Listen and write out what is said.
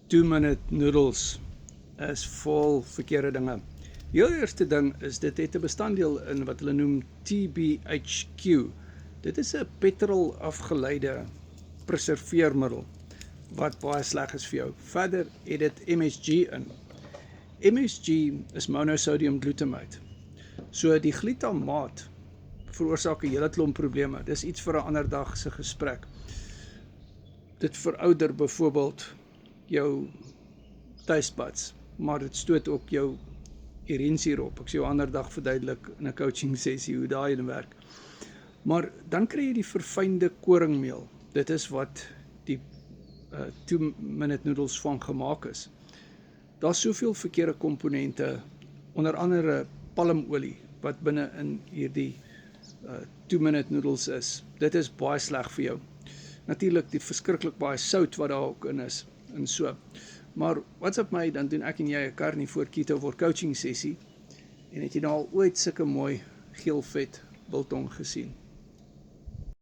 2-minute noodles is vol verkeerde dinge. Die heel eerste ding is, dit het 'n bestanddeel in wat hulle noem TBHQ. Dit is 'n petrol afgeleide preserveermiddel, wat baie sleg is vir jou. Verder het dit MSG in. MSG is monosodium glutamate. So die glutamaat veroorsaak 'n hele klomp probleme. Dis iets vir 'n ander dag se gesprek. Dit verouder byvoorbeeld jou taste buds, maar dit stoot ook jou urinesuur op. Ek sal jou 'n ander dag verduidelik in 'n coaching sessie hoe daai in werk. Maar dan kry jy die verfynde koringmeel. Dit is wat die 2-minute noodles van gemaak is. Daar's soveel verkeerde komponente, onder andere palmolie, wat binne in hierdie 2-minute noodles is. Dit is baie sleg vir jou. Natuurlik die verskriklik baie sout wat daar ook in is, en so. Maar WhatsApp my, dan doen ek en jy 'n carnivore keto voor coaching sessie, en het jy nou al ooit sulke mooi geel vet biltong gesien?